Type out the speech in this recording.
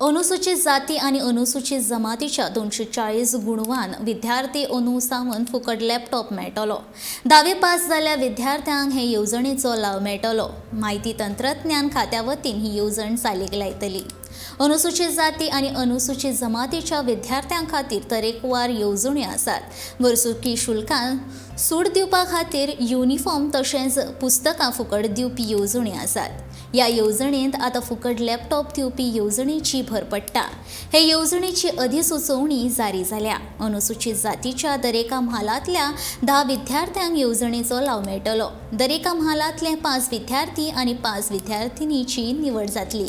अनुसूचित जाती आणि अनुसूचित जमातीच्या 240 गुणवान विद्यार्थी अंदू सावन फुकट लॅपटॉप मेळटलो। 10वी पास जाल्ल्या विद्यार्थ्यांक हे येवजणेचो लाव मेळटलो। माहिती तंत्रज्ञान खात्या वतीन ही येवजण चालीक लायतली। अनुसूचित जाती आणि अनुसूचित जमातीच्या विद्यार्थ्यां खातीर तरेकवार येवजण्यो आसात। वर्सुकी शुल्कांत सूट दिवपा खातीर युनिफॉर्म तशेंच पुस्तकां फुकट दिवपी येवजण्यो आसात। ह्या येवजणेंत आतां फुकट लॅपटॉप दिवपी येवजणेची भर पडटा। हे येवजणेची अधिसुचोवणी जारी जाल्या। अनुसूचित जातीच्या दरेका म्हालांतल्या 10 विद्यार्थ्यांक येवजणेचो लाव मेळटलो। दरेका म्हालांतले 5 विद्यार्थी आनी 5 विद्यार्थिनींची निवड जातली।